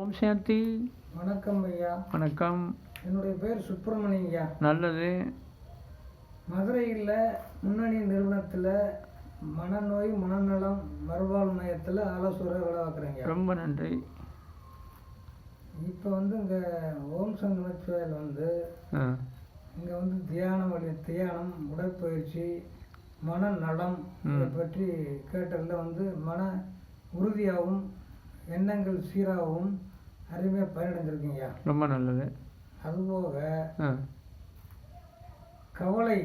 ஓம் சாந்தி. வணக்கம் ஐயா. வணக்கம். என்னுடைய பேர் சுப்பிரமணியம் ஐயா. நல்லது. மதுரையில் முன்னணி நிறுவனத்தில் மனநோய் மனநலம் மறுவாழ்வு மையத்தில் ஆலோசனை வேலை பார்க்குறேங்க. ரொம்ப நன்றி. இப்போ இங்கே ஓம் சங்கமத்தில் இங்கே தியானம் உடற்பயிற்சி மனநலம் இதை பற்றி கேட்டதில் மன உறுதியாகவும் எண்ணங்கள் சீராகவும் அருமையாக பயனடைஞ்சிருக்கீங்க. ரொம்ப நல்லது. அதுபோக கவலை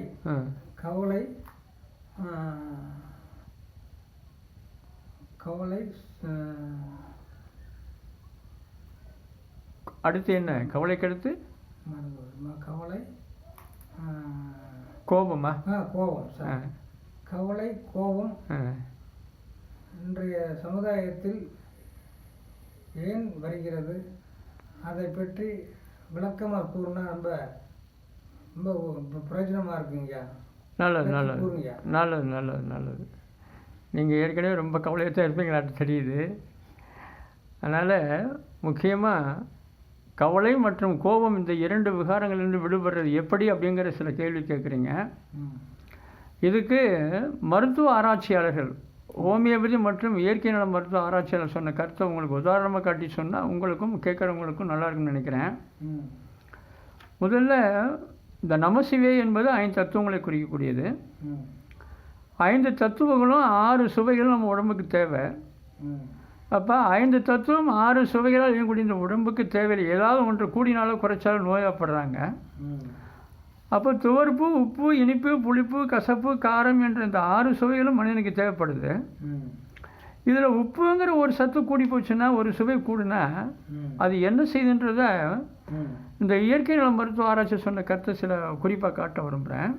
கவலை கவலை அடுத்து என்ன? கவலைக்கு அடுத்து கவலை கோபமா? கோபம் சார். கவலை கோபம் இன்றைய சமுதாயத்தில் ஏன் வருகிறது, அதை பற்றி விளக்கமாக கூறினா ரொம்ப ரொம்ப பிரயோஜனமாக இருக்குங்கய்யா. நல்லது நல்லது நல்லது நல்லது நல்லது. நீங்கள் ஏற்கனவே ரொம்ப கவலையாக தான் இருப்பீங்களாட்டு தெரியுது. அதனால் முக்கியமாக கவலை மற்றும் கோபம் இந்த இரண்டு விகாரங்களிலிருந்து விடுபடுறது எப்படி அப்படிங்கிற சில கேள்வி கேட்குறீங்க. இதுக்கு மருத்துவ ஆராய்ச்சியாளர்கள், ஹோமியோபதி மற்றும் இயற்கை நல மருத்துவ ஆராய்ச்சியாளர் சொன்ன கருத்தை உங்களுக்கு உதாரணமாக காட்டி சொன்னால் உங்களுக்கும் கேட்குறவங்களுக்கும் நல்லா இருக்குன்னு நினைக்கிறேன். முதல்ல இந்த நமசிவே என்பது 5 தத்துவங்களை குறிக்கக்கூடியது. 5 தத்துவங்களும் 6 சுவைகளும் நம்ம உடம்புக்கு தேவை. அப்போ 5 தத்துவம் 6 சுவைகளால் இயங்கக்கூடிய இந்த உடம்புக்கு தேவையில்லை. ஏதாவது ஒன்று கூடினாலும் குறைச்சாலும் நோயாகப்படுறாங்க. அப்போ துவர்ப்பு, உப்பு, இனிப்பு, புளிப்பு, கசப்பு, காரம் என்ற இந்த 6 சுவைகளும் மனிதனுக்கு தேவைப்படுது. இதில் உப்புங்கிற ஒரு சத்து கூடி போச்சுன்னா, ஒரு சுவை கூடுனா அது என்ன செய்யுதுன்றத இந்த இயற்கை நல மருத்துவ ஆராய்ச்சி சொன்ன கருத்தை சில குறிப்பாக காட்ட விரும்புகிறேன்.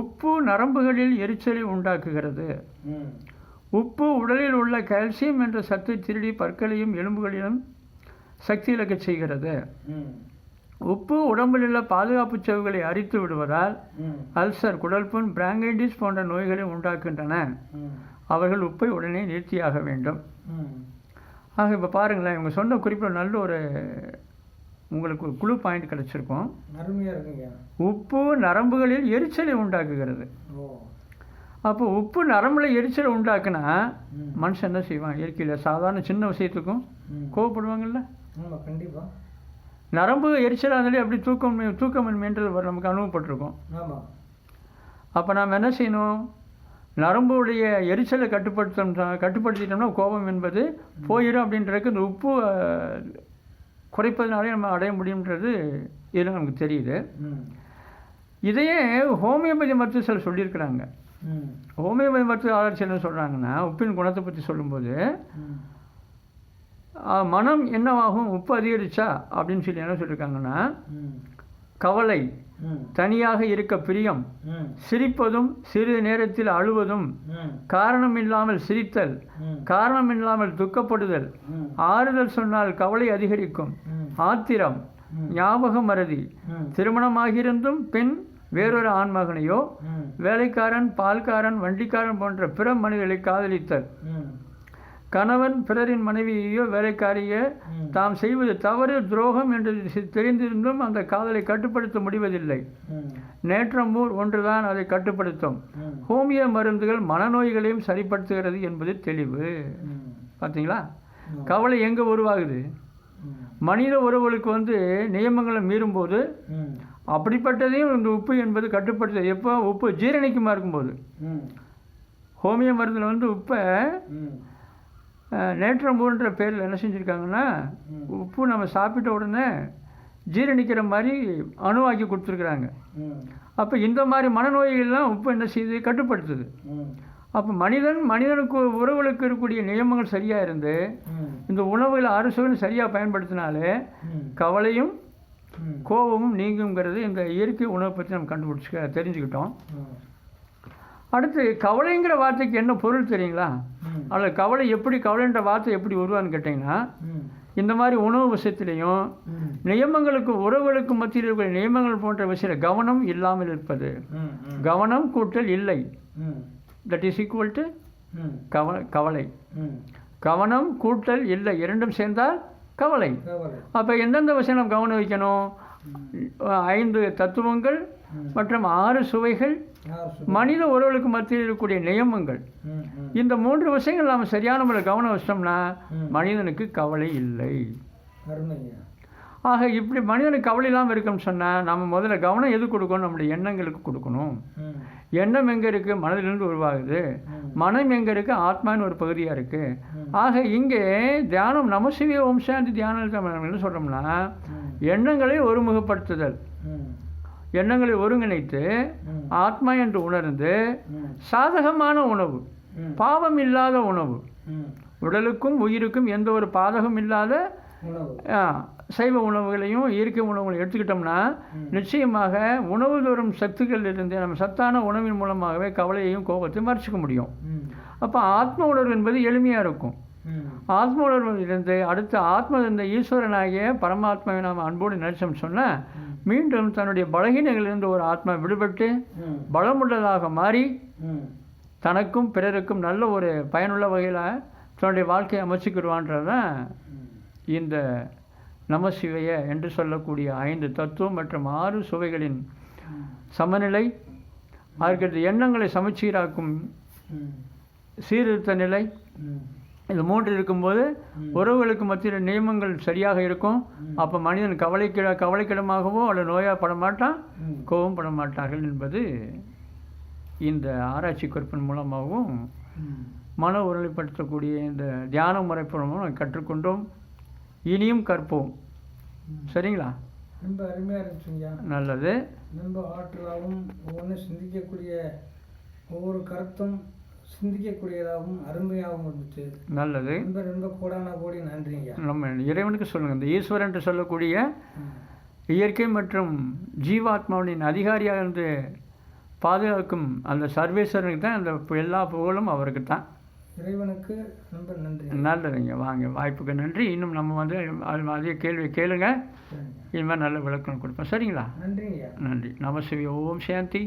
உப்பு நரம்புகளில் எரிச்சலை உண்டாக்குகிறது. உப்பு உடலில் உள்ள கால்சியம் என்ற சத்தை திருடி பற்களையும் எலும்புகளிலும் சக்தி இழக்க செய்கிறது. உப்பு உடம்பில் உள்ள பாதுகாப்பு சவுகளை அரித்து விடுவதால் அல்சர், குடல்புண், பிராங்கைட்டிஸ் போன்ற நோய்களை உண்டாக்குகின்றன. அவர்கள் உப்பை உடனே நிறுத்தியாக வேண்டும். ஆக இப்போ பாருங்களேன், இவங்க சொன்ன குறிப்பில் நல்ல ஒரு உங்களுக்கு குழு பாயிண்ட் கிடச்சிருக்கும். உப்பு நரம்புகளில் எரிச்சலை உண்டாக்குகிறது. அப்போ உப்பு நரம்புல எரிச்சலை உண்டாக்குனா மனுஷன் என்ன செய்வான்? இயற்கையில் சாதாரண சின்ன விஷயத்துக்கும் கோவப்படுவாங்கல்ல. கண்டிப்பாக நரம்பு எரிச்சலாக இருந்தாலே அப்படி தூக்கமின்மைன்றது நமக்கு அனுபவப்பட்டிருக்கோம். அப்போ நாம் என்ன செய்யணும்? நரம்புடைய எரிச்சலை கட்டுப்படுத்திட்டோம்னா கோபம் என்பது போயிடும். அப்படின்றதுக்கு இந்த உப்பு குறைப்பதனாலே நம்ம அடைய முடியுன்றது இதில் நமக்கு தெரியுது. இதையே ஹோமியோபதி மருத்துவர்கள் சொல்லியிருக்கிறாங்க. ஹோமியோபதி மருத்துவ ஆராய்ச்சி என்ன சொல்கிறாங்கன்னா, உப்பின் குணத்தை பற்றி சொல்லும்போது மனம் என்னவாகும் உப்பு அதிகரிச்சா அப்படின்னு சொல்லி என்ன சொல்லியிருக்காங்கன்னா, கவலை, தனியாக இருக்க பிரியம், சிரிப்பதும் சிறிது நேரத்தில் அழுவதும், காரணமில்லாமல் சிரித்தல், காரணமில்லாமல் துக்கப்படுதல், ஆறுதல் சொன்னால் கவலை அதிகரிக்கும், ஆத்திரம், ஞாபக மறதி, திருமணமாகியிருந்தும் பெண் வேறொரு ஆண்மகனையோ, வேலைக்காரன், பால்காரன், வண்டிக்காரன் போன்ற பிற மனிதர்களை காதலித்தல், கணவன் பிறரின் மனைவியையோ வேலைக்காரியோ தாம் செய்வது தவறு, துரோகம் என்று தெரிந்திருந்தும் அந்த காதலை கட்டுப்படுத்த முடிவதில்லை. நேற்றமூர் ஒன்றுதான் அதை கட்டுப்படுத்தும். ஹோமியோ மருந்துகள் மனநோய்களையும் சரிப்படுத்துகிறது என்பது தெளிவு. பார்த்தீங்களா? கவலை எங்கே உருவாகுது? மனித உறவுகளுக்கு நியமங்களை மீறும்போது அப்படிப்பட்டதையும் இந்த உப்பு என்பது கட்டுப்படுத்த. எப்போ? உப்பு ஜீரணிக்குமா இருக்கும்போது. ஹோமியோ மருந்தில் உப்பை நேற்றம்பூன்ற பேரில் என்ன செஞ்சுருக்காங்கன்னா, உப்பு நம்ம சாப்பிட்ட உடனே ஜீரணிக்கிற மாதிரி அணுவாக்கி கொடுத்துருக்குறாங்க. அப்போ இந்த மாதிரி மனநோய்கள்லாம் உப்பு என்ன செய்யுது? கட்டுப்படுத்துது. அப்போ மனிதனுக்கு உறவுகளுக்கு இருக்கக்கூடிய நியமங்கள் சரியாக இருந்து இந்த உணவுகளை அறுசுவையும் சரியாக பயன்படுத்தினாலே கவலையும் கோபமும் நீங்குங்கிறது இந்த இயற்கை உணவை பற்றி நம்ம தெரிஞ்சுக்கிட்டோம். அடுத்து கவலைங்கிற வார்த்தைக்கு என்ன பொருள் தெரியுங்களா? அதில் கவலை எப்படி, கவலைன்ற வார்த்தை எப்படி உருவான்னு கேட்டிங்கன்னா, இந்த மாதிரி உணவு விஷயத்திலையும் நியமங்களுக்கு உறவுகளுக்கு மத்தியில் இருக்கிற நியமங்கள் போன்ற விஷயத்தில் கவனம் இல்லாமல் இருப்பது. கவனம் கூட்டல் இல்லை, தட் இஸ் ஈக்குவல் டு கவலை. கவனம் கூட்டல் இல்லை இரண்டும் சேர்ந்தால் கவலை. கவலை. அப்போ எந்தெந்த விஷயம் நம்ம கவனம் வைக்கணும்? 5 தத்துவங்கள் மற்றும் 6 சுவைகள், மனித உறவுகளுக்கு மத்தியில் இருக்கக்கூடிய நியமங்கள், இந்த 3 விஷயங்கள் நாம் சரியான முறையில் கவனம் வச்சோம்னா மனிதனுக்கு கவலை இல்லை. அருமையா. ஆக இப்படி மனிதனுக்கு கவலை இல்லாமல் இருக்குன்னு சொன்னால் நம்ம முதல்ல கவனம் எது கொடுக்கணும்? நம்முடைய எண்ணங்களுக்கு கொடுக்கணும். எண்ணம் எங்கே இருக்குது? மனதிலிருந்து உருவாகுது. மனம் எங்கே இருக்குது? ஆத்மான்னு ஒரு பகுதியாக இருக்குது. ஆக இங்கே தியானம் நமசிவே ஓம் சாந்தி தியானம் என்ன சொல்கிறோம்னா எண்ணங்களை ஒருமுகப்படுத்துதல், எண்ணங்களை ஒருங்கிணைத்து ஆத்மா என்று உணர்ந்து சாதகமான உணவு, பாவம் இல்லாத உணவு, உடலுக்கும் உயிருக்கும் எந்த ஒரு பாதகம் இல்லாத சைவ உணவுகளையும் இயற்கை உணவுகளையும் எடுத்துக்கிட்டோம்னா நிச்சயமாக உணவு தோறும் சத்துக்கள் இருந்து நம்ம சத்தான உணவின் மூலமாகவே கவலையையும் கோபத்தையும் மறைச்சிக்க முடியும். அப்போ ஆத்ம உணர்வு என்பது எளிமையாக இருக்கும். ஆத்ம உணர்வு இருந்து அடுத்து ஆத்ம இந்த ஈஸ்வரனாகிய பரமாத்மாவை நாம் அன்போடு நினைச்சோம்னு சொன்னால் மீண்டும் தன்னுடைய பலகீனங்களிலிருந்து ஒரு ஆத்மா விடுபட்டு பலமுள்ளதாக மாறி தனக்கும் பிறருக்கும் நல்ல ஒரு பயனுள்ள வகையில் தன்னுடைய வாழ்க்கையை அமைச்சிக்கிடுவான்றது தான் இந்த நமசிவைய என்று சொல்லக்கூடிய 5 தத்துவம் மற்றும் 6 சுவைகளின் சமநிலை. அதற்கு எண்ணங்களை சமச்சீராக்கும் சீர்திருத்த நிலை. இது 3 இருக்கும்போது உறவுகளுக்கு மத்தியில் நியமங்கள் சரியாக இருக்கும். அப்போ மனிதன் கவலைக்கிடமாகவோ அல்லது நோயாக பட மாட்டான், கோபம் பட மாட்டார்கள் என்பது இந்த ஆராய்ச்சி குறிப்பின் மூலமாகவும் மன ஒருநிலைப்படுத்தக்கூடிய இந்த தியான முறை மூலமாக கற்றுக்கொண்டோம். இனியும் கற்போம். சரிங்களா? ரொம்ப அருமையாக இருந்துச்சுங்க. நல்லது. ரொம்ப ஆற்றலாகவும் ஒவ்வொன்றும் சிந்திக்கக்கூடிய ஒவ்வொரு கருத்தும் சிந்திக்கக்கூடியதாகவும் அருமையாகவும் இருந்துச்சு. நல்லது. ரொம்ப ரொம்ப கோடான கோடி நன்றிங்க. நம்ம இறைவனுக்கு சொல்லுங்கள், இந்த ஈஸ்வரன் என்று சொல்லக்கூடிய இயற்கை மற்றும் ஜீவாத்மாவின் அதிகாரியாக இருந்து பாதுகாக்கும் அந்த சர்வேஸ்வரனுக்கு தான் அந்த எல்லா புகழும் அவருக்கு தான். இறைவனுக்கு ரொம்ப நன்றி. நல்லதுங்க. வாங்க, வாய்ப்புக்கு நன்றி. இன்னும் நம்ம அதே கேள்வி கேளுங்க, இனிமேல் நல்ல விளக்கம் கொடுப்போம். சரிங்களா? நன்றிங்க. நன்றி. நமசிவே ஓம் சாந்தி.